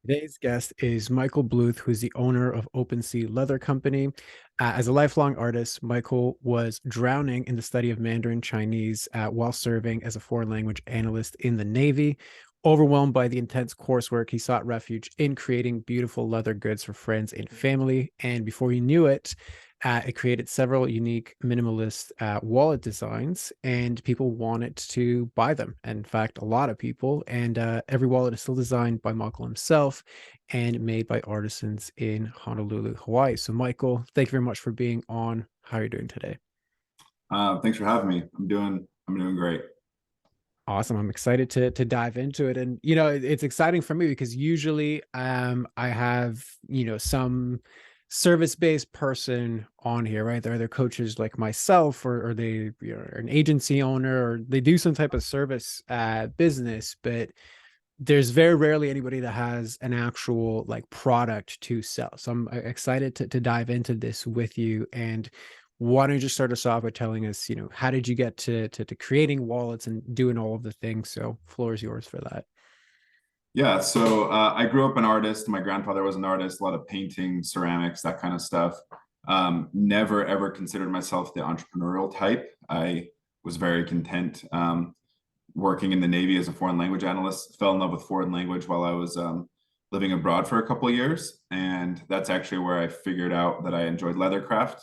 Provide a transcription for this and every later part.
Today's guest is Michael Bluth, who's the owner of Open Sea Leather Company. As a lifelong artist, Michael was drowning in the study of Mandarin Chinese while serving as a foreign language analyst in the Navy. Overwhelmed by the intense coursework, he sought refuge in creating beautiful leather goods for friends and family. And before he knew it, it created several unique minimalist wallet designs, and people wanted to buy them. In fact, a lot of people. And every wallet is still designed by Michael himself and made by artisans in Honolulu, Hawaii. So, Michael, thank you very much for being on. How are you doing today? Thanks for having me. I'm doing great. Awesome. I'm excited to dive into it. And it's exciting for me because usually I have, some service-based person on here, right? They're either coaches like myself or they are an agency owner or they do some type of service business, but there's very rarely anybody that has an actual like product to sell. So I'm excited to dive into this with you. And why don't you just start us off by telling us, how did you get to creating wallets and doing all of the things? So floor is yours for that. Yeah, so I grew up an artist. My grandfather was an artist, a lot of painting, ceramics, that kind of stuff. Never ever considered myself the entrepreneurial type. I was very content working in the Navy as a foreign language analyst. Fell in love with foreign language while I was living abroad for a couple of years, and that's actually where I figured out that I enjoyed leathercraft.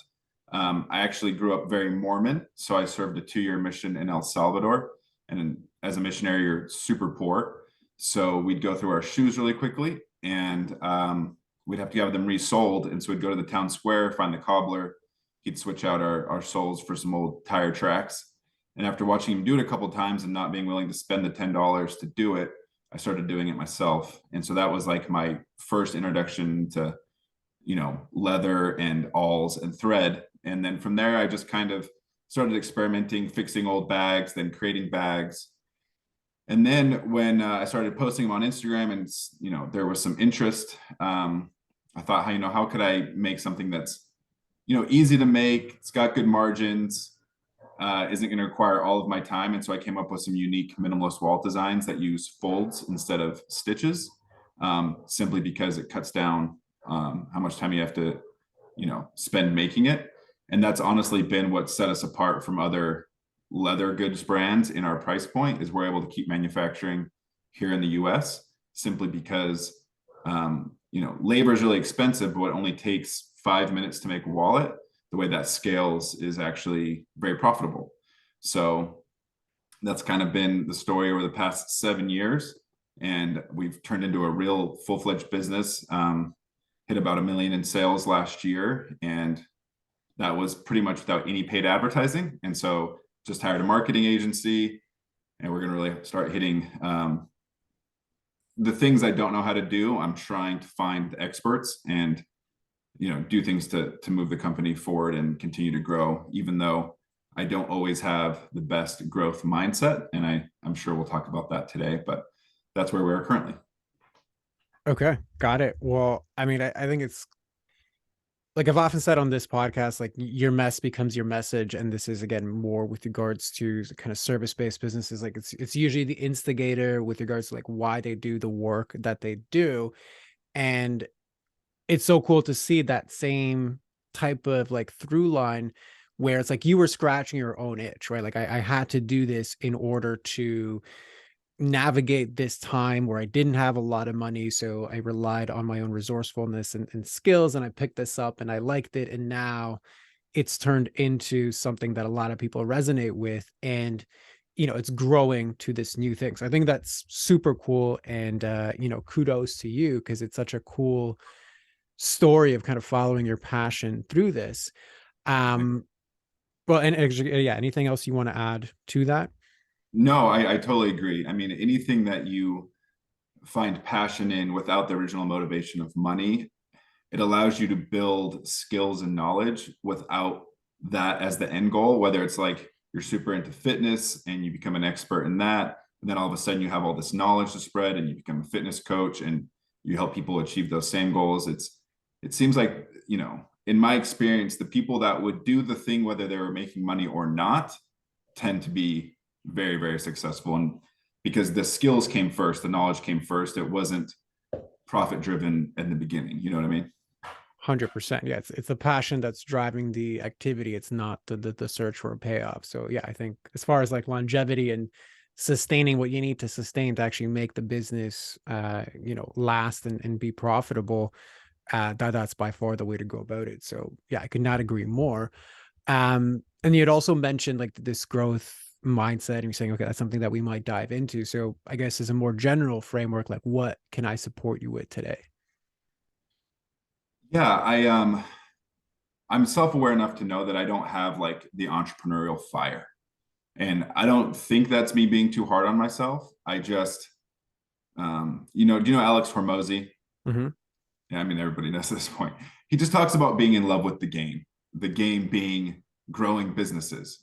I actually grew up very Mormon, so I served a 2-year mission in El Salvador, and as a missionary, you're super poor. So we'd go through our shoes really quickly, and we'd have to have them resoled. And so we'd go to the town square, find the cobbler. He'd switch out our soles for some old tire tracks. And after watching him do it a couple of times and not being willing to spend the $10 to do it, I started doing it myself. And so that was like my first introduction to, leather and awls and thread. And then from there, I just kind of started experimenting, fixing old bags, then creating bags. And then when I started posting them on Instagram, and there was some interest, I thought, how could I make something that's easy to make, it's got good margins, isn't going to require all of my time. And so I came up with some unique minimalist wall designs that use folds instead of stitches, simply because it cuts down how much time you have to spend making it. And that's honestly been what set us apart from other leather goods brands in our price point, is we're able to keep manufacturing here in the US simply because labor is really expensive, but it only takes 5 minutes to make a wallet. The way that scales is actually very profitable. So that's kind of been the story over the past 7 years. And we've turned into a real full-fledged business, hit about 1 million in sales last year. And that was pretty much without any paid advertising. And so just hired a marketing agency, and we're going to really start hitting the things I don't know how to do. I'm trying to find experts and do things to move the company forward and continue to grow, even though I don't always have the best growth mindset. And I'm sure we'll talk about that today, but that's where we are currently. Okay, got it. Well, I mean, I think it's like I've often said on this podcast, like your mess becomes your message. And this is again more with regards to kind of service-based businesses. Like it's usually the instigator with regards to like why they do the work that they do. And it's so cool to see that same type of like through line where it's like you were scratching your own itch, right? Like I had to do this in order to navigate this time where I didn't have a lot of money. So I relied on my own resourcefulness and skills, and I picked this up and I liked it. And now it's turned into something that a lot of people resonate with. And it's growing to this new thing. So I think that's super cool. And kudos to you because it's such a cool story of kind of following your passion through this. Um, well, and actually, yeah, anything else you want to add to that? No, I totally agree. I mean, anything that you find passion in without the original motivation of money, it allows you to build skills and knowledge without that as the end goal. Whether it's like you're super into fitness and you become an expert in that, and then all of a sudden you have all this knowledge to spread and you become a fitness coach and you help people achieve those same goals. It seems like, in my experience, the people that would do the thing, whether they were making money or not, tend to be very, very successful. And because the skills came first, the knowledge came first, it wasn't profit driven in the beginning. You know what I mean? 100%. Yeah, it's the passion that's driving the activity. It's not the search for a payoff. So yeah, I think as far as like longevity and sustaining what you need to sustain to actually make the business last and be profitable, that's by far the way to go about it. So yeah, I could not agree more. And you had also mentioned like this growth mindset, and you're saying, okay, that's something that we might dive into. So I guess as a more general framework, like what can I support you with today? Yeah, I'm self-aware enough to know that I don't have like the entrepreneurial fire. And I don't think that's me being too hard on myself. I just do you know Alex Hormozy? Hmm. Yeah, I mean everybody knows at this point. He just talks about being in love with the game being growing businesses,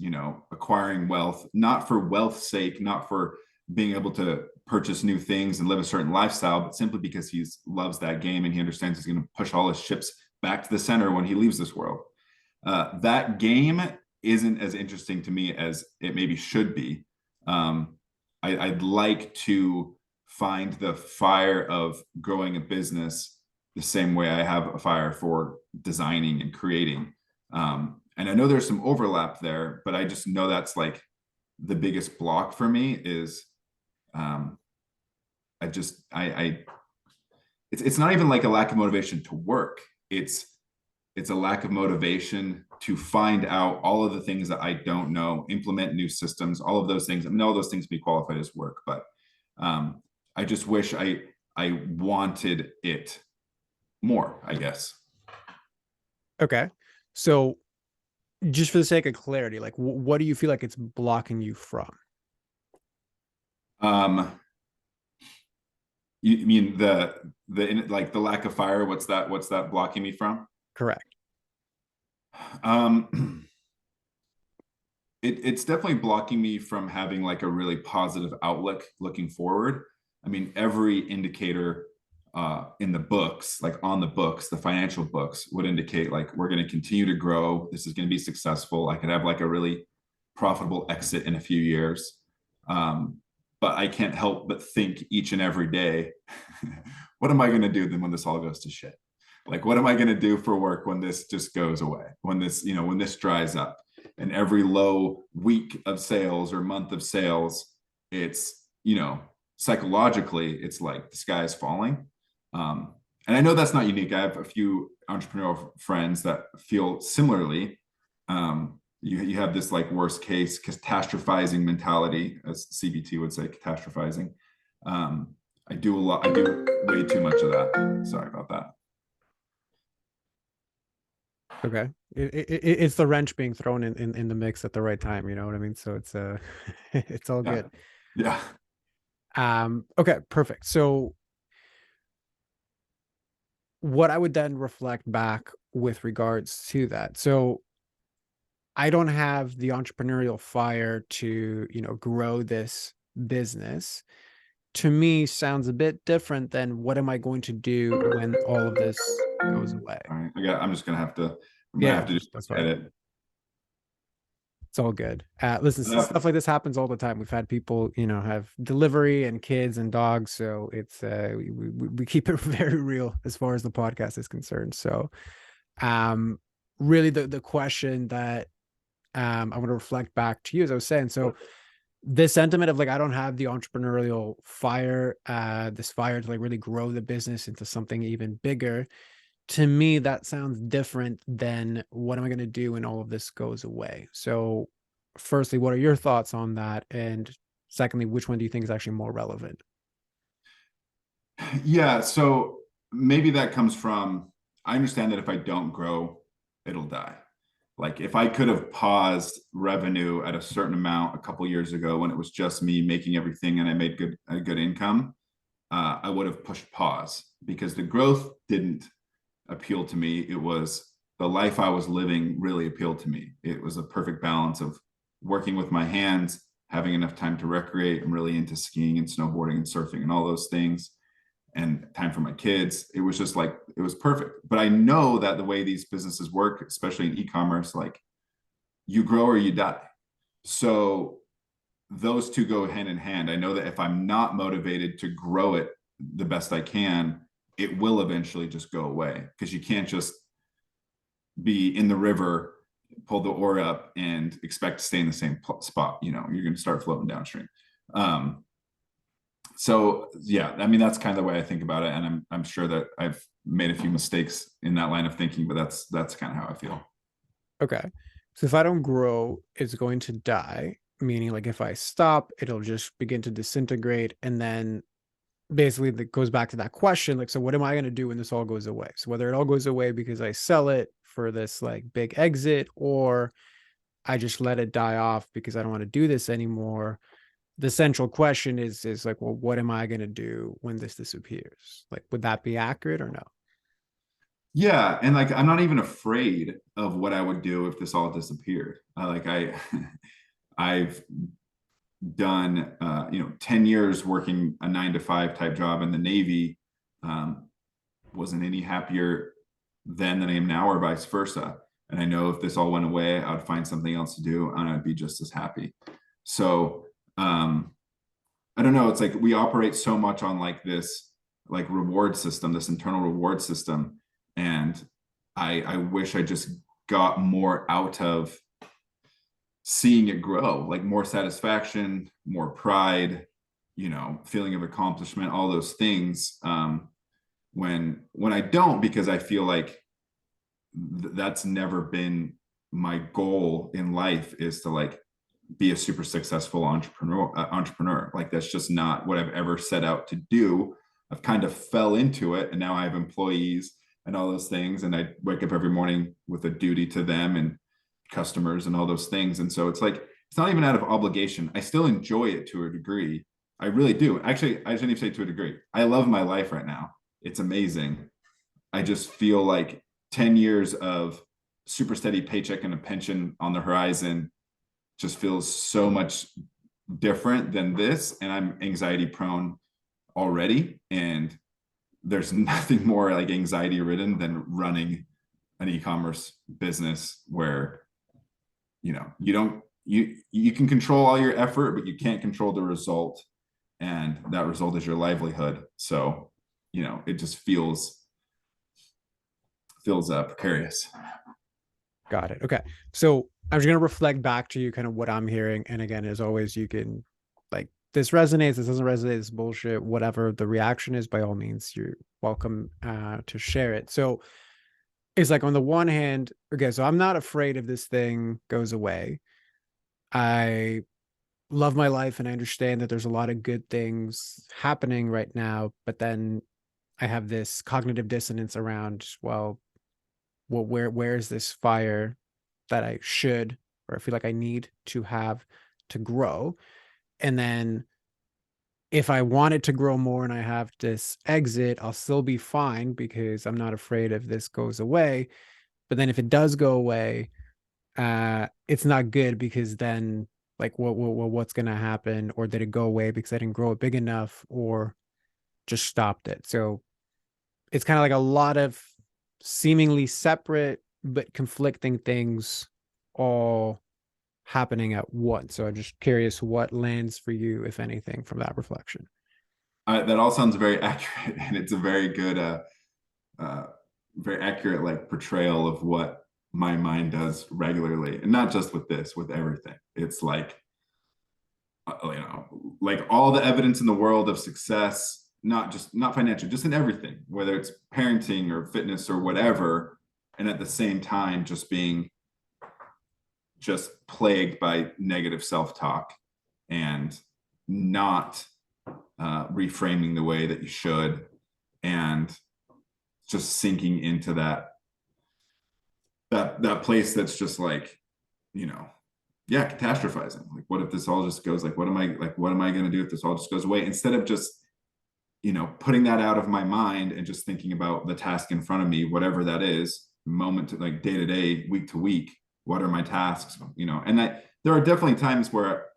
acquiring wealth, not for wealth's sake, not for being able to purchase new things and live a certain lifestyle, but simply because he loves that game and he understands he's going to push all his chips back to the center when he leaves this world. That game isn't as interesting to me as it maybe should be. I'd like to find the fire of growing a business the same way I have a fire for designing and creating. And I know there's some overlap there, but I just know that's like the biggest block for me is I just I it's not even like a lack of motivation to work. It's a lack of motivation to find out all of the things that I don't know, implement new systems, all of those things. I mean, all those things be qualified as work, but I just wish I wanted it more, I guess. Okay. So just for the sake of clarity, like what do you feel like it's blocking you from? Um, you mean like the lack of fire? What's that blocking me from? Correct. Um, it's definitely blocking me from having like a really positive outlook looking forward. I mean, every indicator in the books, like on the books, the financial books would indicate like we're going to continue to grow. This is going to be successful. I could have like a really profitable exit in a few years. Um, but I can't help but think each and every day, what am I going to do then when this all goes to shit? Like, what am I going to do for work when this just goes away? When this dries up? And every low week of sales or month of sales, it's, psychologically, it's like the sky is falling. And I know that's not unique. I have a few entrepreneurial friends that feel similarly. You have this like worst case catastrophizing mentality, as CBT would say, catastrophizing. I do way too much of that. Sorry about that. Okay. It's the wrench being thrown in the mix at the right time, you know what I mean? So it's it's all Yeah. good. Yeah. Okay, perfect. So what I would then reflect back with regards to that. So I don't have the entrepreneurial fire to, grow this business. To me sounds a bit different than what am I going to do when all of this goes away? All right. I'm just I'm gonna Yeah, have to just that's fine. edit. It's all good. Listen, Uh, stuff like this happens all the time. We've had people, have delivery and kids and dogs, so it's we keep it very real as far as the podcast is concerned. So, um, really, the question that I want to reflect back to you, as I was saying, so this sentiment of like I don't have the entrepreneurial fire, this fire to like really grow the business into something even bigger. To me, that sounds different than what am I going to do when all of this goes away. So, firstly, what are your thoughts on that? And secondly, which one do you think is actually more relevant? yeah. So maybe that comes from I understand that if I don't grow, it'll die. Like if I could have paused revenue at a certain amount a couple years ago when it was just me making everything and I made a good income, I would have pushed pause because the growth didn't appeal to me. It was the life I was living really appealed to me. It was a perfect balance of working with my hands, having enough time to recreate. I'm really into skiing and snowboarding and surfing and all those things, and time for my kids. It was just like, it was perfect. But I know that the way these businesses work, especially in e-commerce, like you grow or you die. So those two go hand in hand. I know that if I'm not motivated to grow it the best I can, it will eventually just go away, because you can't just be in the river, pull the oar up and expect to stay in the same spot. You're going to start floating downstream. um so yeah, I mean, that's kind of the way I think about it, and I'm sure that I've made a few mistakes in that line of thinking, but that's kind of how I feel. Okay. So if I don't grow, it's going to die, meaning like if I stop, it'll just begin to disintegrate. And then basically that goes back to that question, like, so what am I going to do when this all goes away? So whether it all goes away because I sell it for this like big exit, or I just let it die off because I don't want to do this anymore. The central question is like, well, what am I going to do when this disappears? Like, would that be accurate or no? Yeah, and like I'm not even afraid of what I would do if this all disappeared. I've done 10 years working a 9 to 5 type job in the Navy. Wasn't any happier then than I am now, or vice versa. And I know if this all went away, I would find something else to do and I'd be just as happy. So I don't know. It's like we operate so much on like this like reward system, this internal reward system. And I wish I just got more out of seeing it grow, like more satisfaction, more pride, feeling of accomplishment, all those things. When I don't, because I feel like that's never been my goal in life, is to like be a super successful entrepreneur. Like that's just not what I've ever set out to do. I've kind of fell into it, and now I have employees and all those things, and I wake up every morning with a duty to them and customers and all those things. And so it's like, it's not even out of obligation. I still enjoy it to a degree. I really do. Actually, I shouldn't even say to a degree. I love my life right now. It's amazing. I just feel like 10 years of super steady paycheck and a pension on the horizon just feels so much different than this. And I'm anxiety prone already. And there's nothing more like anxiety ridden than running an e-commerce business where you can control all your effort, but you can't control the result, and that result is your livelihood. So it just feels precarious. Got it. Okay. So I'm just going to reflect back to you kind of what I'm hearing. And again, as always, you can like, this resonates, this doesn't resonate, this is bullshit, whatever the reaction is, by all means, you're welcome to share it. So it's like, on the one hand, okay, so I'm not afraid if this thing goes away. I love my life and I understand that there's a lot of good things happening right now, but then I have this cognitive dissonance around, well, where is this fire that I should, or I feel like I need to have to grow? And then if I want it to grow more and I have this exit, I'll still be fine because I'm not afraid if this goes away. But then if it does go away, it's not good, because then like what's gonna happen? Or did it go away because I didn't grow it big enough, or just stopped it? So it's kind of like a lot of seemingly separate but conflicting things all happening at once. So I'm just curious what lands for you, if anything, from that reflection. That all sounds very accurate, and it's a very good uh, very accurate like portrayal of what my mind does regularly, and not just with this, with everything. It's like like all the evidence in the world of success, not financial, just in everything, whether it's parenting or fitness or whatever, and at the same time just being just plagued by negative self-talk and not reframing the way that you should, and just sinking into that place that's just like, yeah, catastrophizing. Like, what if this all just goes, like, what am I going to do if this all just goes away? Instead of just, putting that out of my mind and just thinking about the task in front of me, whatever that is, moment to like day to day, week to week, what are my tasks, and there are definitely times where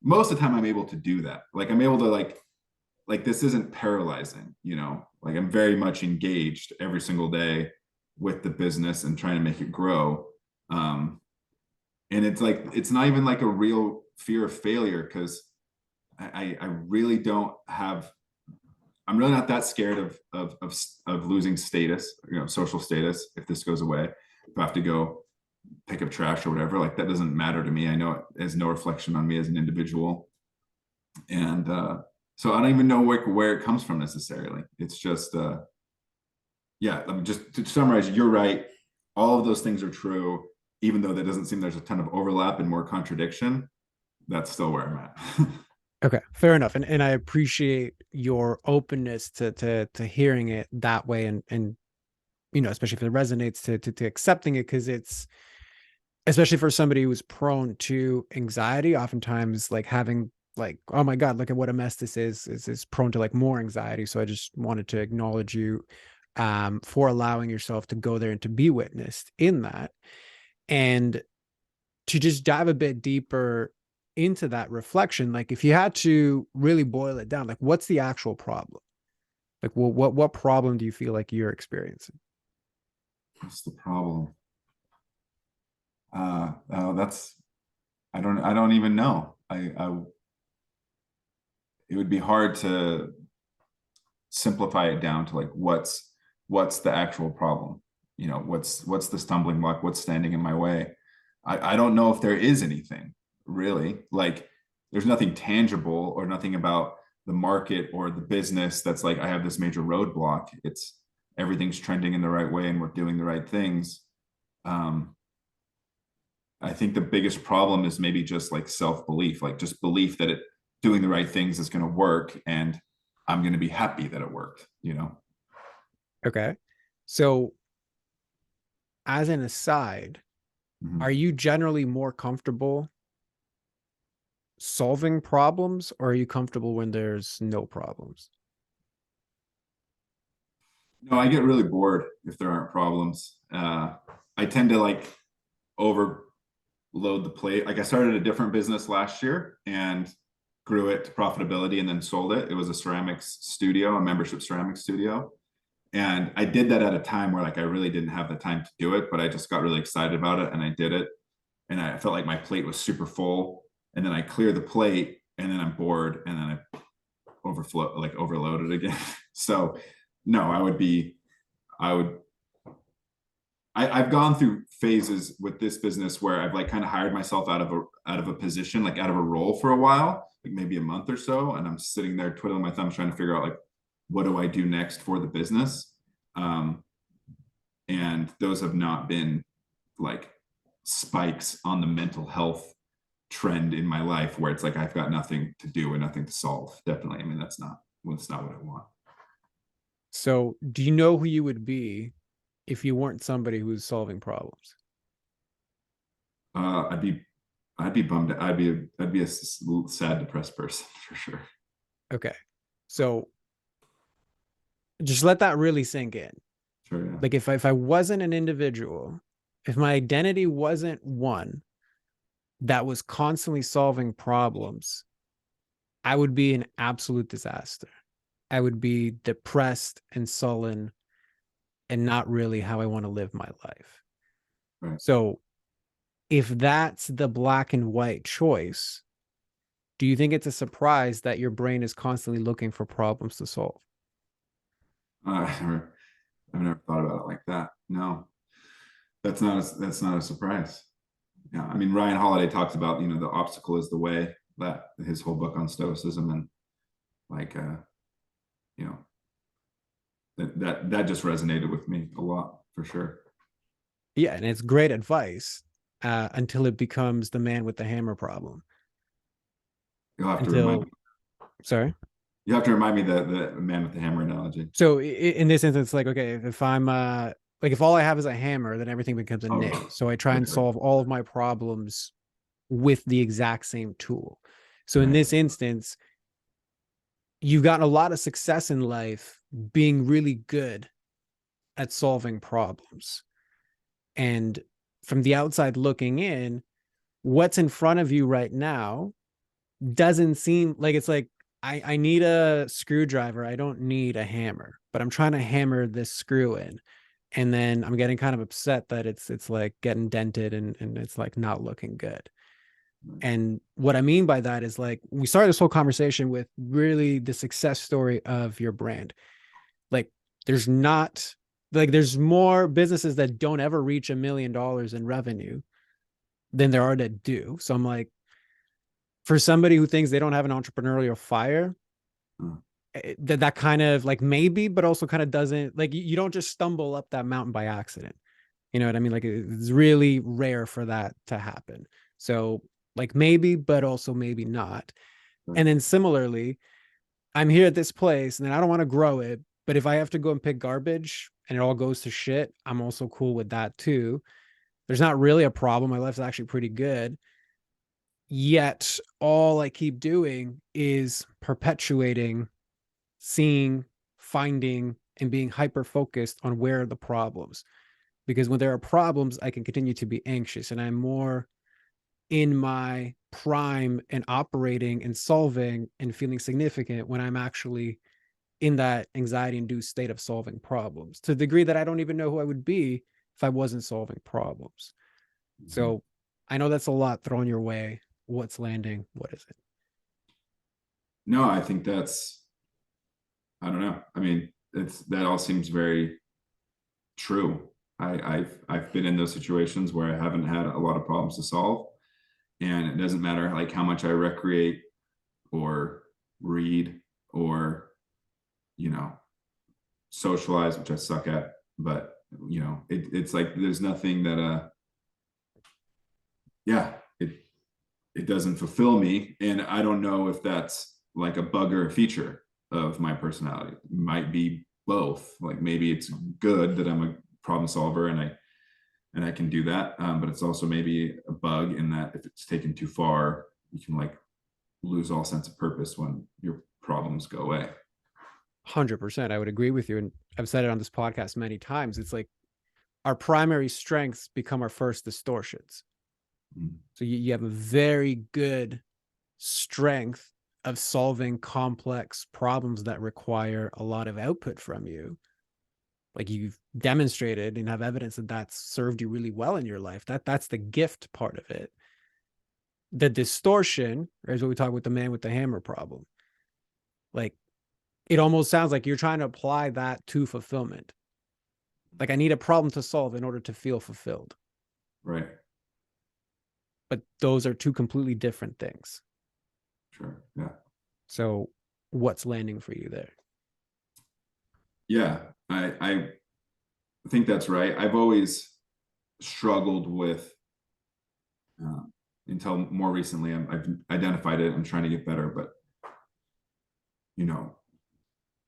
most of the time I'm able to do that. Like I'm able to like this isn't paralyzing, like I'm very much engaged every single day with the business and trying to make it grow. And it's like, it's not even like a real fear of failure, because I really don't have I'm really not that scared of losing status, social status. If this goes away, if I have to go pick up trash or whatever, like that doesn't matter to me. I know it has no reflection on me as an individual. And so I don't even know where it comes from necessarily. It's just, yeah, let me just to summarize, you're right. All of those things are true, even though that doesn't seem there's a ton of overlap and more contradiction. That's still where I'm at. Okay, fair enough. And I appreciate your openness to hearing it that way, and especially if it resonates to accepting it, because it's, especially for somebody who's prone to anxiety, oftentimes like having like, oh my God, look at what a mess this is prone to like more anxiety. So I just wanted to acknowledge you for allowing yourself to go there and to be witnessed in that. And to just dive a bit deeper into that reflection, like if you had to really boil it down, like what's the actual problem? Like what problem do you feel like you're experiencing? What's the problem? That's I don't even know. It would be hard to simplify it down to like what's the actual problem. What's the stumbling block, what's standing in my way. I don't know if there is anything really. Like there's nothing tangible or nothing about the market or the business that's like I have this major roadblock. It's everything's trending in the right way and we're doing the right things. I think the biggest problem is maybe just like self-belief, like just belief that it doing the right things is going to work and I'm going to be happy that it worked. Okay. So as an aside, Mhm. are you generally more comfortable solving problems, or are you comfortable when there's no problems? No, I get really bored if there aren't problems. I tend to like overload the plate. Like I started a different business last year and grew it to profitability and then sold it. It was a ceramics studio, a membership ceramics studio. And I did that at a time where like I really didn't have the time to do it, but I just got really excited about it and I did it. And I felt like my plate was super full. And then I clear the plate and then I'm bored and then I overloaded again. So no, I would I've gone through phases with this business where I've like kind of hired myself out of a position, like out of a role for a while, like maybe a month or so, and I'm sitting there twiddling my thumbs trying to figure out like what do I do next for the business. Um, and those have not been like spikes on the mental health trend in my life where it's like I've got nothing to do and nothing to solve. Definitely. I mean, that's not what I want. So do you know who you would be if you weren't somebody who's solving problems? Uh, I'd be I'd be bummed. I'd be a sad, depressed person for sure. Okay. So just let that really sink in. Sure, yeah. Like if I wasn't an individual, if my identity wasn't one that was constantly solving problems, I would be an absolute disaster. I would be depressed and sullen and not really how I want to live my life. Right. So if that's the black and white choice, do you think it's a surprise that your brain is constantly looking for problems to solve? I've never thought about it like that. No, that's not a surprise. Yeah, I mean Ryan Holiday talks about the obstacle is the way, that his whole book on stoicism, and like you know that just resonated with me a lot for sure. Yeah, and it's great advice until it becomes the man with the hammer problem. You'll have to remind Until, me. sorry. You have to remind me the man with the hammer analogy. So in this instance, like, okay, if I'm like if all I have is a hammer, then everything becomes a Oh, nail. So I try and right, solve all of my problems with the exact same tool. So in right, this instance, you've gotten a lot of success in life being really good at solving problems. And from the outside looking in, what's in front of you right now doesn't seem like it's like I need a screwdriver. I don't need a hammer, but I'm trying to hammer this screw in. And then I'm getting kind of upset that it's like getting dented and it's like not looking good. And what I mean by that is like we started this whole conversation with really the success story of your brand. Like there's not like there's more businesses that don't ever reach $1 million in revenue than there are that do. So I'm like, for somebody who thinks they don't have an entrepreneurial fire, Mm. that kind of like maybe, but also kind of doesn't like you don't just stumble up that mountain by accident. You know what I mean? Like it's really rare for that to happen. So like maybe, but also maybe not. Right. And then similarly, I'm here at this place and then I don't want to grow it, but if I have to go and pick garbage and it all goes to shit, I'm also cool with that too. There's not really a problem. My life's actually pretty good. Yet all I keep doing is perpetuating, seeing, finding, and being hyper focused on where are the problems. Because when there are problems, I can continue to be anxious and I'm more in my prime and operating and solving and feeling significant when I'm actually in that anxiety induced state of solving problems to the degree that I don't even know who I would be if I wasn't solving problems. Mhm. So I know that's a lot thrown your way. What's landing? What is it? No, I think that's, I don't know. I mean, it's that all seems very true. I've been in those situations where I haven't had a lot of problems to solve, and it doesn't matter like how much I recreate or read or you know socialize, which I suck at. But it's like there's nothing that yeah, it doesn't fulfill me, and I don't know if that's like a bug or a feature of my personality. It might be both. Like maybe it's good that I'm a problem solver and I can do that, but it's also maybe a bug in that if it's taken too far, you can like lose all sense of purpose when your problems go away. 100%. I would agree with you. And I've said it on this podcast many times. It's like our primary strengths become our first distortions. Mm. So you have a very good strength of solving complex problems that require a lot of output from you. Like you've demonstrated and have evidence that that's served you really well in your life. That's the gift part of it. The distortion is what we talk with the man with the hammer problem. Like it almost sounds like you're trying to apply that to fulfillment. Like I need a problem to solve in order to feel fulfilled. Right. But those are two completely different things. Sure. Yeah. So what's landing for you there? Yeah. I think that's right. I've always struggled with uh, until more recently. I've identified it. I'm trying to get better, but you know,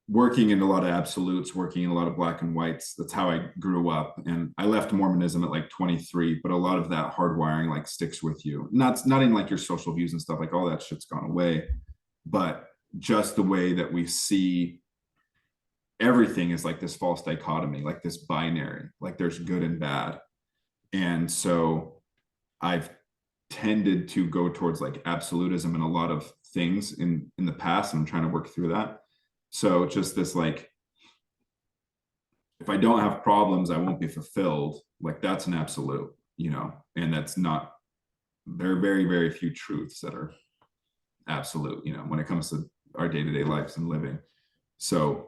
working in a lot of absolutes, working in a lot of black and whites. That's how I grew up. And I left Mormonism at like 23, but a lot of that hardwiring like sticks with you. Not in like your social views and stuff, like all that shit's gone away. But just the way that we see everything is like this false dichotomy, like this binary, like there's good and bad. And so I've tended to go towards like absolutism in a lot of things in the past, and I'm trying to work through that. So just this like, if I don't have problems, I won't be fulfilled. Like that's an absolute, and that's not, there are very, very few truths that are absolute, when it comes to our day-to-day lives and living. So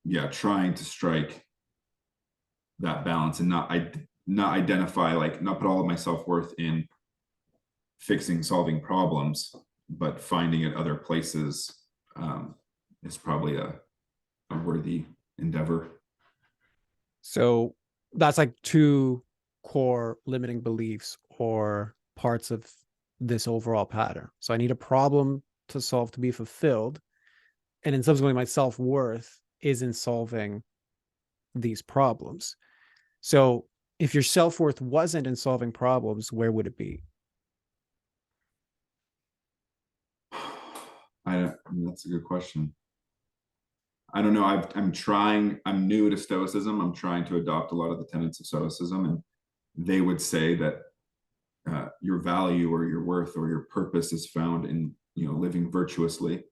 yeah, trying to strike that balance and not identify, like not put all of my self-worth in fixing, solving problems, but finding it other places is probably a worthy endeavor. So that's like two core limiting beliefs or parts of this overall pattern. So I need a problem to solve to be fulfilled. And then subsequently, my self worth is in solving these problems. So if your self worth wasn't in solving problems, where would it be? That's a good question. I don't know. I'm trying. I'm new to Stoicism. I'm trying to adopt a lot of the tenets of Stoicism, and they would say that your value or your worth or your purpose is found in living virtuously.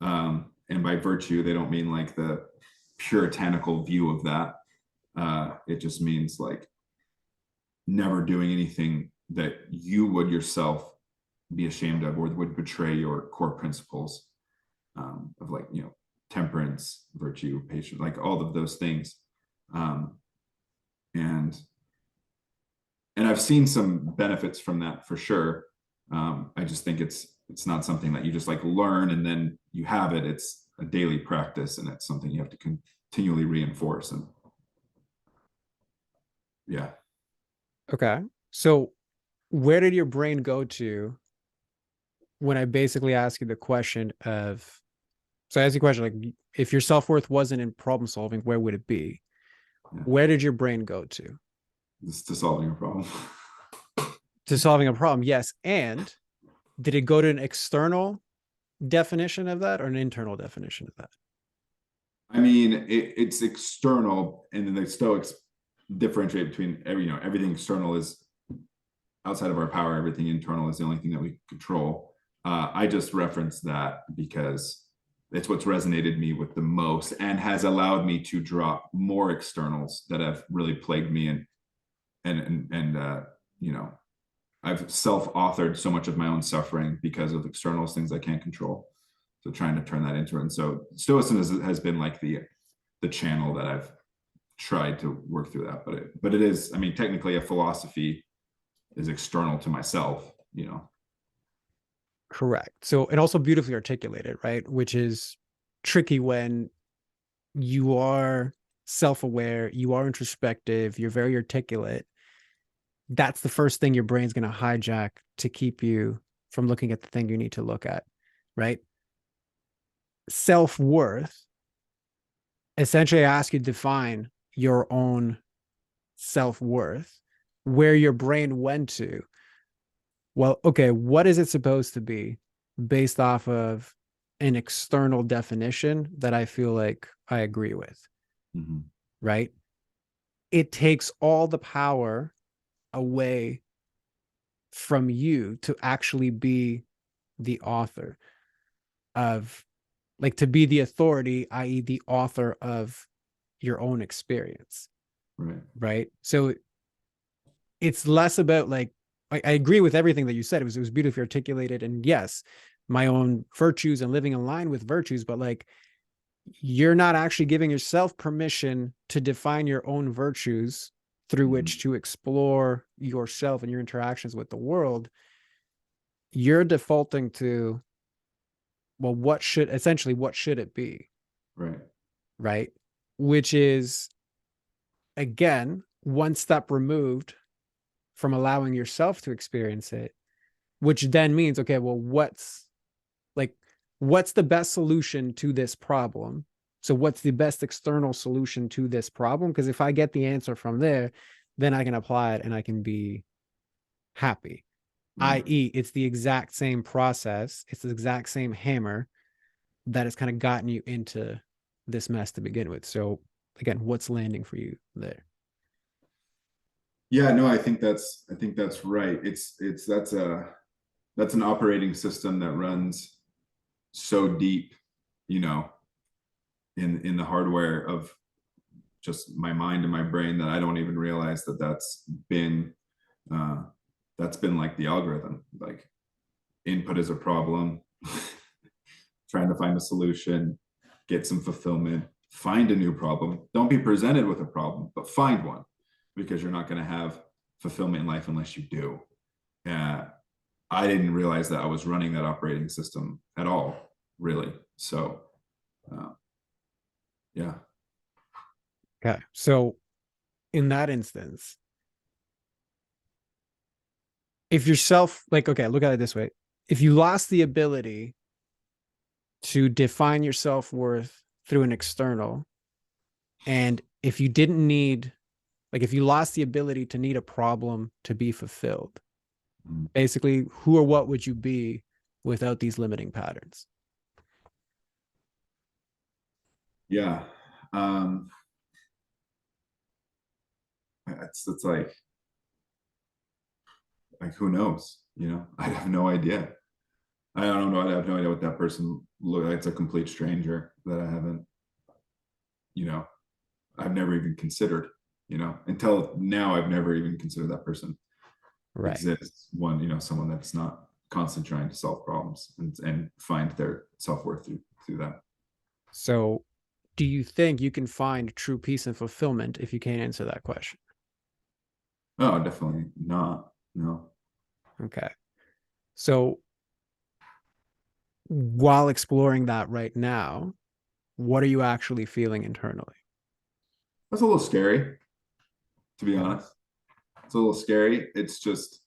And by virtue, they don't mean like the puritanical view of that. It just means like never doing anything that you would yourself be ashamed of, or would betray your core principles, of like, temperance, virtue, patience, like all of those things. Um, and I've seen some benefits from that for sure. I just think it's not something that you just like learn and then you have it. It's a daily practice, and it's something you have to continually reinforce. And yeah. Okay. So where did your brain go to when I basically ask you the question of, so I ask you a question like, if your self-worth wasn't in problem solving, where would it be? Yeah. Where did your brain go to? It's to solving a problem. To solving a problem, yes. And did it go to an external definition of that or an internal definition of that? I mean, it's external, and then the Stoics differentiate between everything external is outside of our power. Everything internal is the only thing that we control. I just referenced that because it's what's resonated me with the most and has allowed me to drop more externals that have really plagued me, and I've self-authored so much of my own suffering because of externals, things I can't control. So trying to turn that into it. And so Stoicism has been like the channel that I've tried to work through that. But it is, I mean, technically a philosophy is external to myself. Correct. So, and also beautifully articulated, right? Which is tricky when you are self-aware, you are introspective, you're very articulate. That's the first thing your brain's going to hijack to keep you from looking at the thing you need to look at, right? Self-worth essentially asks you to define your own self-worth, where your brain went to. Well, okay, what is it supposed to be based off of an external definition that I feel like I agree with, Mm-hmm. right? It takes all the power away from you to actually be the author of, like, to be the authority, i.e., the author of your own experience, Right. right? So it's less about like, I agree with everything that you said. It was beautifully articulated, and yes, my own virtues and living in line with virtues, but like, you're not actually giving yourself permission to define your own virtues through Mm-hmm. which to explore yourself and your interactions with the world. You're defaulting to, well, what should it be, Right. right? Which is, again, one step removed from allowing yourself to experience it, which then means, okay, well, like, what's the best solution to this problem? So what's the best external solution to this problem? Because if I get the answer from there, then I can apply it and I can be happy. Right. I.e., it's the exact same process, it's the exact same hammer that has kind of gotten you into this mess to begin with. So again, what's landing for you there? Yeah, no, I think that's right. It's that's an operating system that runs so deep, you know, in the hardware of just my mind and my brain, that I don't even realize that uh that's been like the algorithm. Like, input is a problem, trying to find a solution, get some fulfillment, find a new problem. Don't be presented with a problem, but find one, because you're not going to have fulfillment in life unless you do. uh, I didn't realize that I was running that operating system at all, really. So uh, yeah. Okay. So in that instance, if yourself, like, okay, look at it this way. If you lost the ability to define your self-worth through an external, and if you didn't need, like, if you lost the ability to need a problem to be fulfilled, basically, who or what would you be without these limiting patterns? Yeah. um it's like who knows, I have no idea. I don't know. I have no idea what that person look like. It's a complete stranger that I haven't, you know I've never even considered, until now. I've never even considered that person. Right. exists. One, someone that's not constantly trying to solve problems and find their self-worth through that. So do you think you can find true peace and fulfillment if you can't answer that question? Oh, definitely not. No. Okay. So while exploring that right now, what are you actually feeling internally? That's a little scary, to be Okay. honest. It's a little scary. It's just,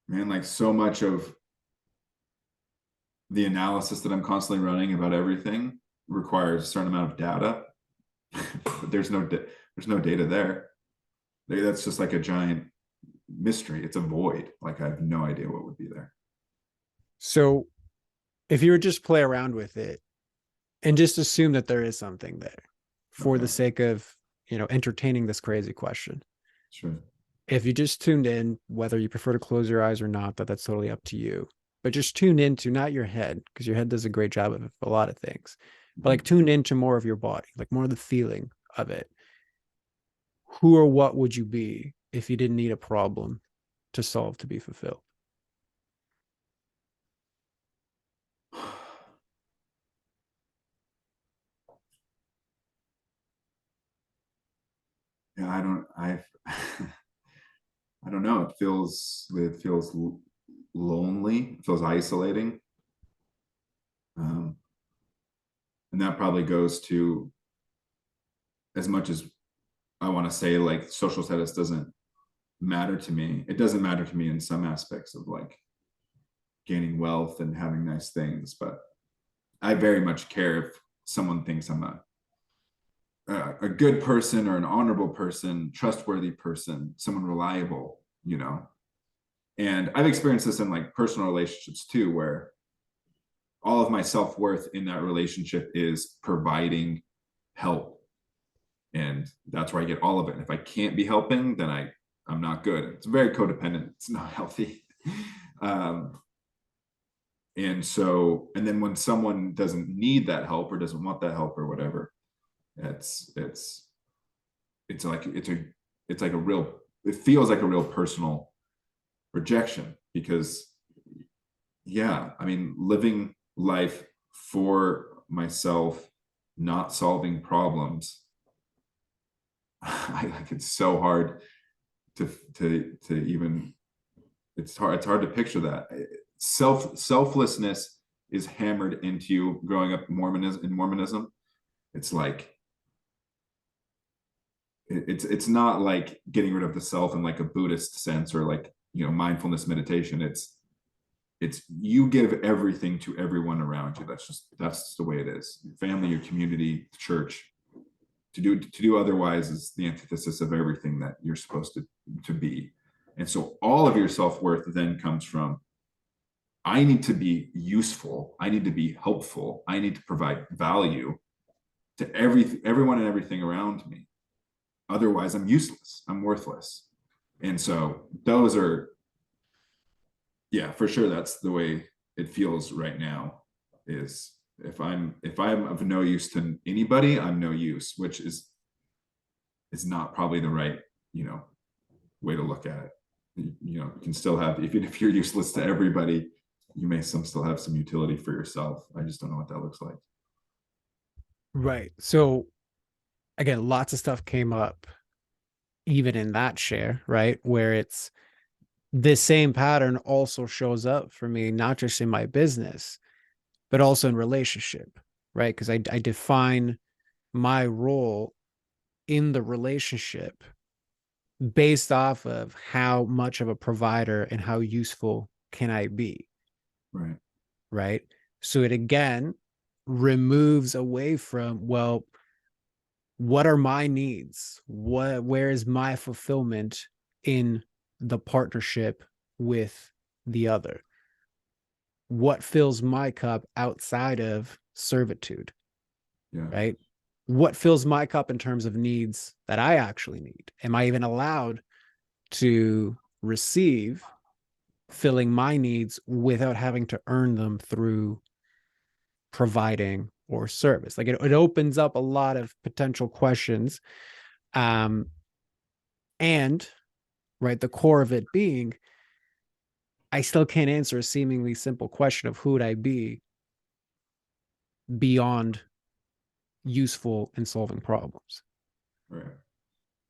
man, like so much of the analysis that I'm constantly running about everything requires a certain amount of data, but there's no data there. That's just like a giant mystery. It's a void. Like I have no idea what would be there. So if you would just play around with it and just assume that there is something there for the Okay, sake of, entertaining this crazy question. sure. If you just tuned in, whether you prefer to close your eyes or not, that's totally up to you. But just tune into not your head, because your head does a great job of a lot of things, but like tune into more of your body, like more of the feeling of it. Who or what would you be if you didn't need a problem to solve to be fulfilled? Yeah, I don't know. It feels lonely. It feels isolating. Um, and that probably goes to, as much as I want to say like social status doesn't matter to me. It doesn't matter to me in some aspects of like gaining wealth and having nice things, but I very much care if someone thinks I'm a good person or an honorable person, trustworthy person, someone reliable. And I've experienced this in like personal relationships too, where all of my self-worth in that relationship is providing help. And that's where I get all of it. And if I can't be helping, then I'm not good. It's very codependent. It's not healthy. um, and then when someone doesn't need that help or doesn't want that help or whatever, it's it's it's like it's like a real, it feels like a real personal rejection because, yeah, I mean, living life for myself, not solving problems, I like, it's so hard to even, it's hard to picture that. Selflessness is hammered into you growing up Mormonism. It's like it's not like getting rid of the self in like a Buddhist sense or like, mindfulness meditation. It's you give everything to everyone around you. That's the way it is. Your family, your community, church. To do otherwise is the antithesis of everything that you're supposed to be. And so all of your self-worth then comes from, I need to be useful, I need to be helpful, I need to provide value to everyone and everything around me. Otherwise, I'm useless, I'm worthless. And so those are, yeah, for sure, that's the way it feels right now. Is if I'm of no use to anybody, I'm no use, which is not probably the right, you know way to look at it. You can still have, even if you're useless to everybody, you may still have some utility for yourself. I just don't know what that looks like. Right. So again, lots of stuff came up even in that share, right? Where it's this same pattern also shows up for me, not just in my business, but also in relationship, right? Because I define my role in the relationship based off of how much of a provider and how useful can I be, Right. right? So it again removes away from, well, what are my needs? Where is my fulfillment in the partnership with the other? What fills my cup outside of servitude, Yeah. right? What fills my cup in terms of needs that I actually need? Am I even allowed to receive filling my needs without having to earn them through providing or service? Like it opens up a lot of potential questions. And right? The core of it being, I still can't answer a seemingly simple question of who would I be beyond useful in solving problems. Right.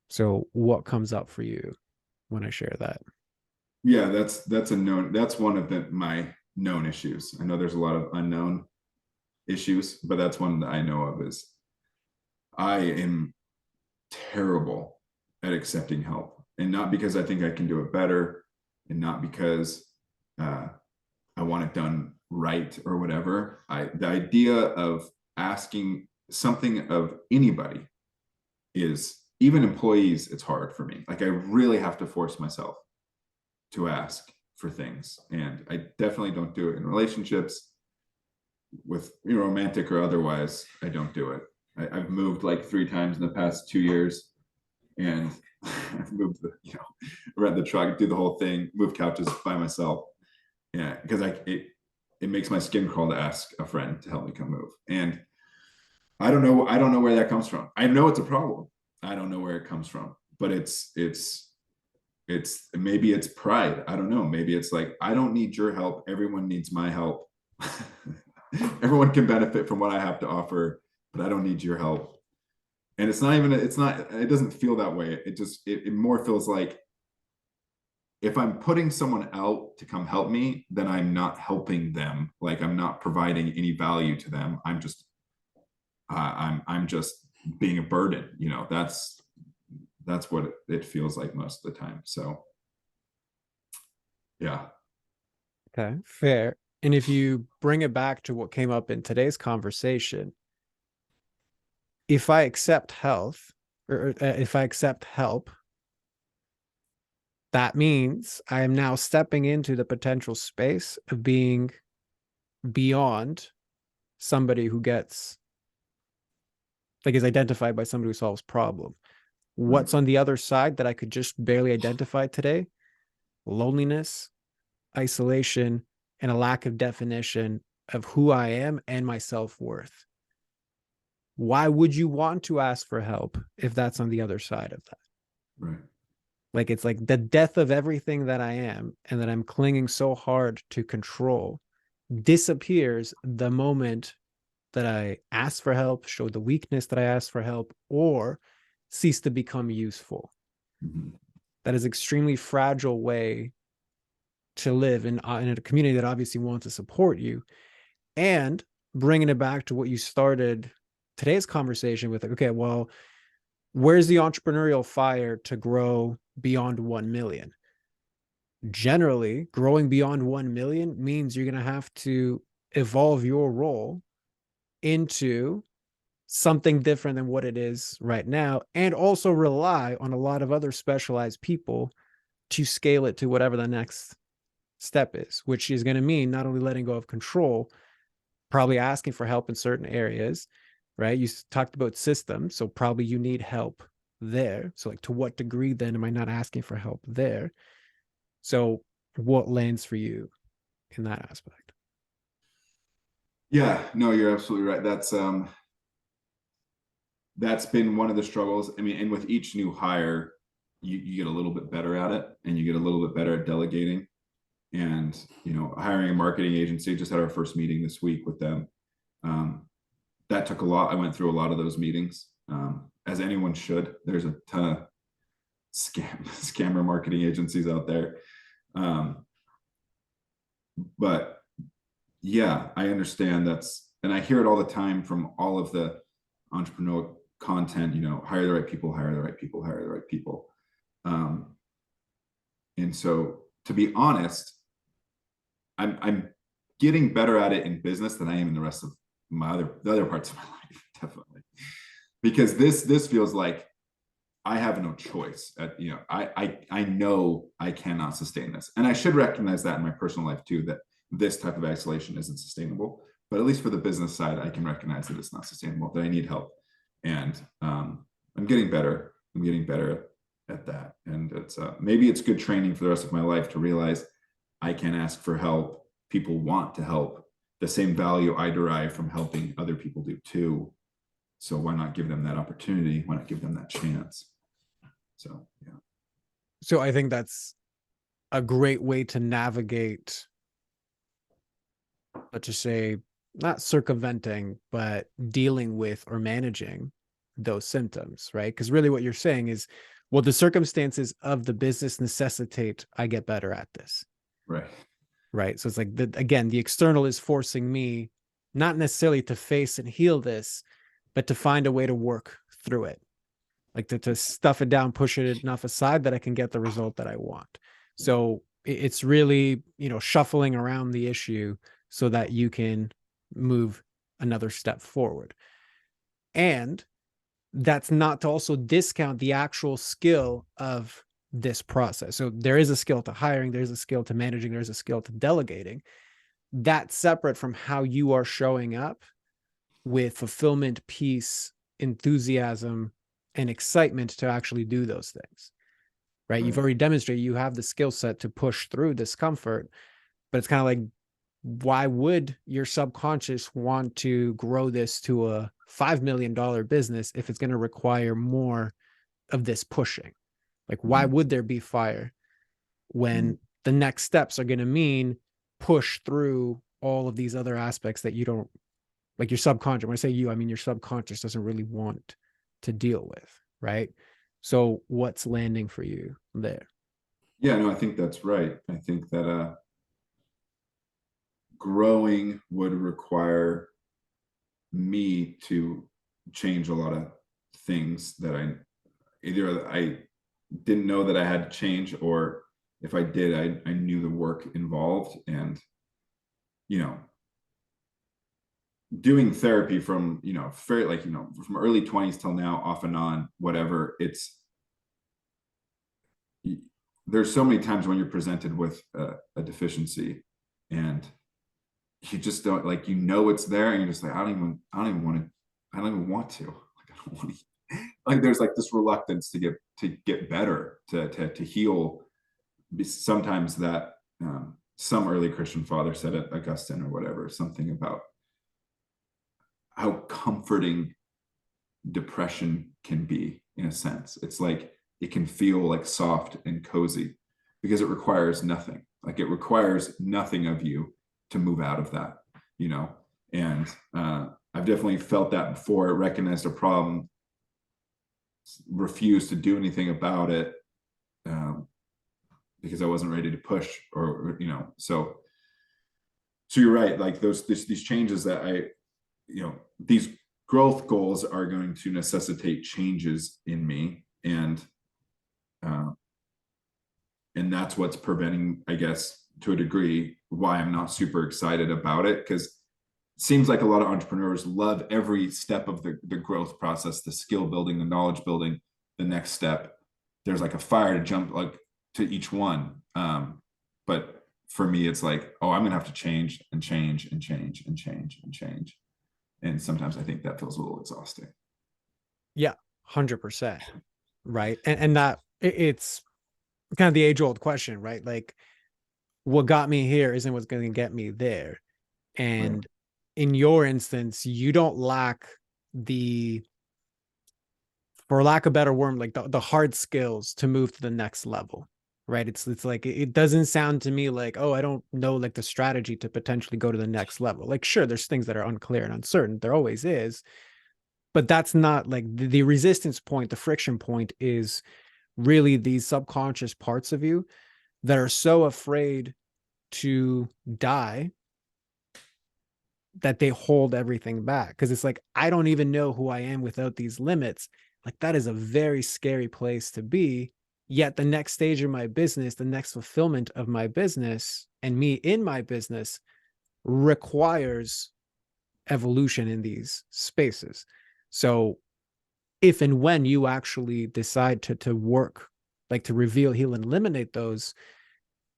So what comes up for you when I share that? Yeah, that's a known, that's one of my known issues. I know there's a lot of unknown issues, but that's one that I know of is I am terrible at accepting help. And not because I think I can do it better, and not because uh, I want it done right or whatever. The idea of asking something of anybody is, even employees, it's hard for me. Like I really have to force myself to ask for things. And I definitely don't do it in relationships with, romantic or otherwise. I don't do it. I've moved like 3 times in the past 2 years, and I've moved rent the truck, do the whole thing, move couches by myself. Yeah, because it makes my skin crawl to ask a friend to help me come move. And I don't know where that comes from. I know it's a problem. I don't know where it comes from, but it's maybe it's pride. I don't know. Maybe it's like, I don't need your help. Everyone needs my help. Everyone can benefit from what I have to offer, but I don't need your help. And it doesn't feel that way. It more feels like, if I'm putting someone out to come help me, then I'm not helping them. Like I'm not providing any value to them. I'm just being a burden. That's what it feels like most of the time. So yeah. Okay, fair. And if you bring it back to what came up in today's conversation, if I accept health or if I accept help, that means I am now stepping into the potential space of being beyond somebody who gets, like, is identified by somebody who solves problem. Right. What's on the other side that I could just barely identify today? Loneliness, isolation, and a lack of definition of who I am and my self-worth. Why would you want to ask for help if that's on the other side of that? Right. Like, it's like the death of everything that I am and that I'm clinging so hard to control disappears the moment that I ask for help, show the weakness that I ask for help, or cease to become useful. Mm-hmm. That is extremely fragile way to live in a community that obviously wants to support you. And bringing it back to what you started today's conversation with, like, okay, well, where's the entrepreneurial fire to grow beyond 1 million? Generally, growing beyond 1 million means you're going to have to evolve your role into something different than what it is right now, and also rely on a lot of other specialized people to scale it to whatever the next step is, which is going to mean not only letting go of control, probably asking for help in certain areas, right? You talked about systems, so probably you need help there. So, like, to what degree then am I not asking for help there? So, what lands for you in that aspect? Yeah, no, you're absolutely right. That's been one of the struggles. I mean, and with each new hire, you get a little bit better at it, and you get a little bit better at delegating. And hiring a marketing agency, just had our first meeting this week with them. That took a lot. I went through a lot of those meetings, as anyone should. There's a ton of scammer marketing agencies out there. But yeah, I understand and I hear it all the time from all of the entrepreneurial content, hire the right people, hire the right people, hire the right people. And so, to be honest, I'm getting better at it in business than I am in the rest of the other parts of my life, definitely. Because this feels like I have no choice. I know I cannot sustain this, and I should recognize that in my personal life too, that this type of isolation isn't sustainable. But at least for the business side, I can recognize that it's not sustainable, that I need help, and I'm getting better. I'm getting better at that, and maybe it's good training for the rest of my life to realize I can ask for help. People want to help. The same value I derive from helping other people do too. So why not give them that opportunity? Why not give them that chance? So yeah. So I think that's a great way to navigate, let's just say, not circumventing, but dealing with or managing those symptoms, right? Because really what you're saying is, well, the circumstances of the business necessitate I get better at this, Right. right? So it's like, again, the external is forcing me not necessarily to face and heal this, but to find a way to work through it, like to stuff it down, push it enough aside that I can get the result that I want. So it's really, shuffling around the issue so that you can move another step forward. And that's not to also discount the actual skill of this process. So there is a skill to hiring, there's a skill to managing, there's a skill to delegating. That's separate from how you are showing up with fulfillment, peace, enthusiasm, and excitement to actually do those things, right? You've Right. already demonstrated you have the skill set to push through discomfort, but it's kind of like, why would your subconscious want to grow this to a $5 million business if it's going to require more of this pushing? Like, why Mhm. would there be fire Mhm. when the next steps are going to mean push through all of these other aspects that you don't, like, your subconscious, when I say you, I mean your subconscious doesn't really want to deal with, right? So what's landing for you there? Yeah, no, I think that's right. I think that growing would require me to change a lot of things that I didn't know that I had to change, or if I did, I knew the work involved. And, you know, doing therapy from, fair, like, from early 20s till now, off and on, whatever, there's so many times when you're presented with a deficiency, and you just don't, like, it's there, and you're just like, I don't even want to, I don't even want to, like, I don't want to, like, there's like this reluctance to get better, to heal. Sometimes that, some early Christian father said it, Augustine or whatever, something about how comforting depression can be. In a sense, it's like it can feel like soft and cozy because it requires nothing. Like, it requires nothing of you to move out of that, you know. And I've definitely felt that before. Recognized a problem, refused to do anything about it, um, because I wasn't ready to push, or so you're right. Like, these changes that these growth goals are going to necessitate changes in me, uh, and that's what's preventing, I guess, to a degree, why I'm not super excited about it. Because it seems like a lot of entrepreneurs love every step of the growth process, the skill building, the knowledge building, the next step. There's like a fire to jump, like, to each one. But for me, it's like, oh, I'm gonna have to change and change and change and change and change. And sometimes I think that feels a little exhausting. Yeah, 100%. Right. And that it's kind of the age old question, right? Like, what got me here isn't what's going to get me there. Right. And in your instance, you don't lack the, for lack of a better word, like the hard skills to move to the next level. Right. It's like, it doesn't sound to me like, oh, I don't know, like, the strategy to potentially go to the next level. Like, sure, there's things that are unclear and uncertain. There always is. But that's not like the resistance point, the friction point is really these subconscious parts of you that are so afraid to die that they hold everything back. Because it's like, I don't even know who I am without these limits. Like, that is a very scary place to be. Yet the next stage of my business, the next fulfillment of my business and me in my business requires evolution in these spaces. So if and when you actually decide to work, like to reveal, heal, and eliminate those,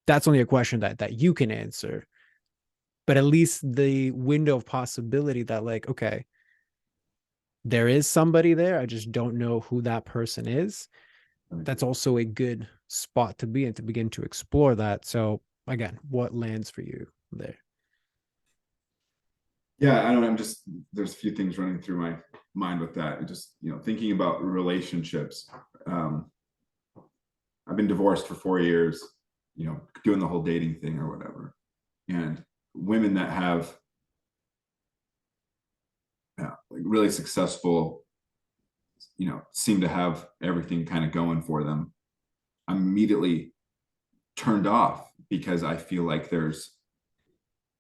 that's only a question that you can answer. But at least the window of possibility that, like, okay, there is somebody there, I just don't know who that person is. Right. That's also a good spot to be in, to begin to explore that. So again, what lands for you there? Yeah, I don't know. There's a few things running through my mind with that. Just, thinking about relationships. Um, I've been divorced for 4 years, doing the whole dating thing or whatever. And women that have like really successful, seem to have everything kind of going for them. I'm immediately turned off because I feel like there's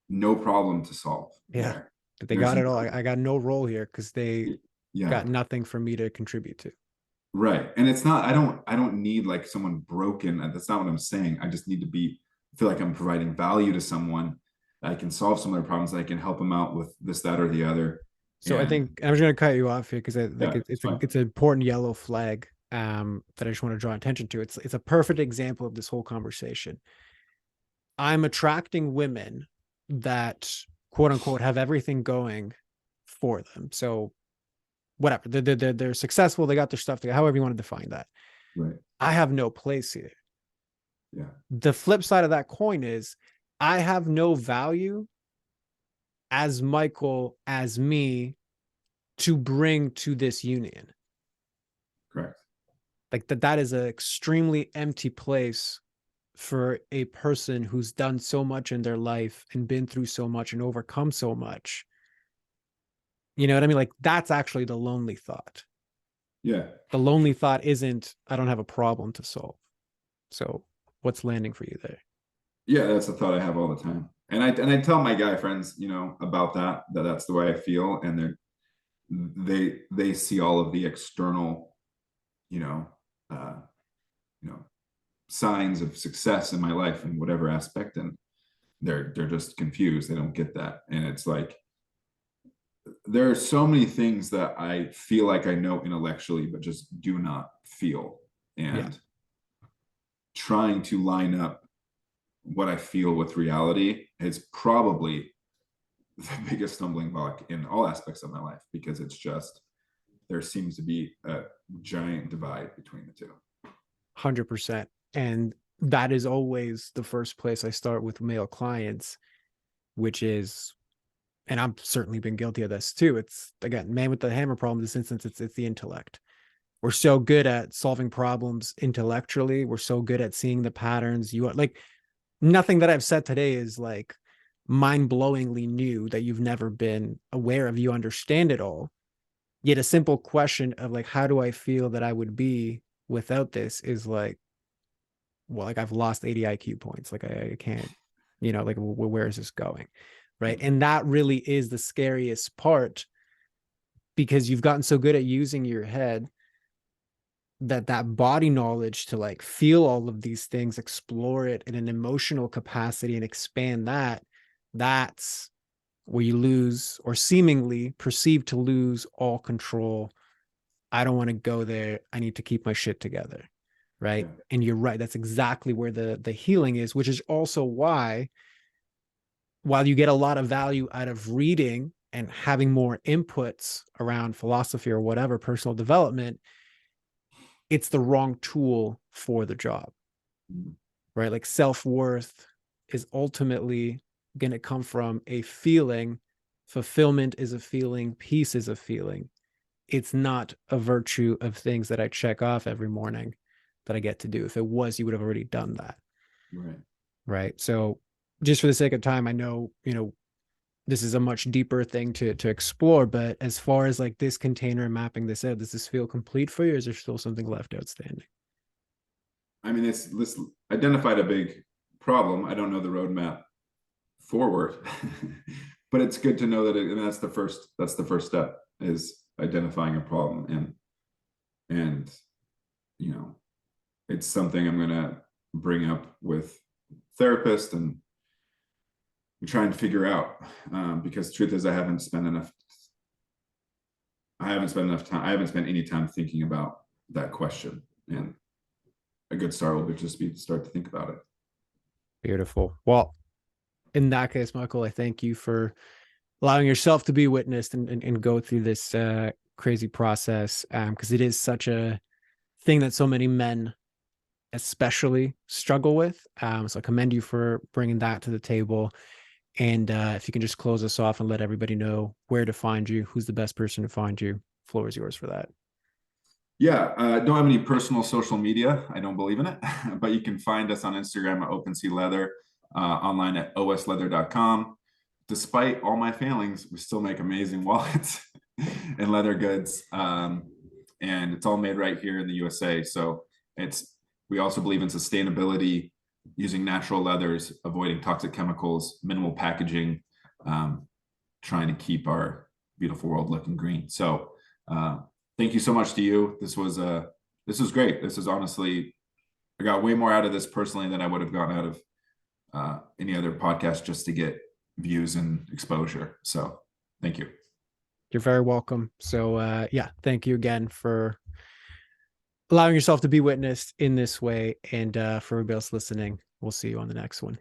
no problem to solve Yeah. there. But they There's got it all. no, I got no role here because they yeah, got nothing for me to contribute to. right. And it's not, I don't need like someone broken. That's not what I'm saying. I just need to feel like I'm providing value to someone. I can solve some of their problems. I can help them out with this, that, or the other. So I And think I'm just gonna cut you off here because yeah, it's it's fine. it's an important yellow flag that I just want to draw attention to. It's a perfect example of this whole conversation. I'm attracting women that quote unquote have everything going for them. So whatever, they're successful, they got their stuff together, however you want to define that. Right. I have no place here. Yeah. The flip side of that coin is I have no value as Michael, as me, to bring to this union. Correct. Like that is an extremely empty place for a person who's done so much in their life and been through so much and overcome so much. You know what I mean? Like that's actually the lonely thought. Yeah. The lonely thought isn't I don't have a problem to solve. So what's landing for you there? Yeah, that's a thought I have all the time. And I tell my guy friends, about that's the way I feel. And they see all of the external, you know, uh, you know, signs of success in my life in whatever aspect, and they're just confused. They don't get that. And it's like there are so many things that I feel like I know intellectually, but just do not feel. Yeah, And trying to line up what I feel with reality is probably the biggest stumbling block in all aspects of my life, because it's just there seems to be a giant divide between the two. 100%. And that is always the first place I start with male clients, which is, and I've certainly been guilty of this too. It's again, man with the hammer problem. In this instance, it's the intellect. We're so good at solving problems intellectually. We're so good at seeing the patterns. You are like nothing that I've said today is like mind-blowingly new that you've never been aware of. You understand it all. Yet a simple question of like, how do I feel that I would be without this is like, well, like I've lost 80 IQ points. Like I can't, like where is this going? Right. And that really is the scariest part because you've gotten so good at using your head that body knowledge to like feel all of these things, explore it in an emotional capacity and expand that's where you lose or seemingly perceive to lose all control. I don't want to go there. I need to keep my shit together. Right. Yeah. And you're right. That's exactly where the healing is, which is also why, while you get a lot of value out of reading and having more inputs around philosophy or whatever, personal development, it's the wrong tool for the job. Mhm. Right. Like self-worth is ultimately going to come from a feeling. Fulfillment is a feeling. Peace is a feeling. It's not a virtue of things that I check off every morning that I get to do. If it was, you would have already done that. Right. Right. So just for the sake of time, I know, this is a much deeper thing to explore, but as far as like this container and mapping this out, does this feel complete for you? Or is there still something left outstanding? I mean, this identified a big problem. I don't know the roadmap forward, but it's good to know that and that's the first step, is identifying a problem. And you know it's something I'm going to bring up with therapist and try and figure out, because truth is I haven't spent enough time. I haven't spent any time thinking about that question. And a good start will just be to start to think about it. Beautiful. Well, in that case, Michael, I thank you for allowing yourself to be witnessed and go through this crazy process, because it is such a thing that so many men especially struggle with. So I commend you for bringing that to the table. And if you can just close us off and let everybody know where to find you, who's the best person to find you, floor is yours for that. Yeah, don't have any personal social media. I don't believe in it, but you can find us on Instagram at Open Sea Leather, online at osleather.com. Despite all my failings, we still make amazing wallets and leather goods, and it's all made right here in the USA. So it's we also believe in sustainability, using natural leathers, avoiding toxic chemicals, minimal packaging, trying to keep our beautiful world looking green. So. Thank you so much to you. This was great. This is honestly, I got way more out of this personally than I would have gotten out of any other podcast just to get views and exposure. So thank you. You're very welcome. So yeah, thank you again for allowing yourself to be witnessed in this way. And for everybody else listening, we'll see you on the next one.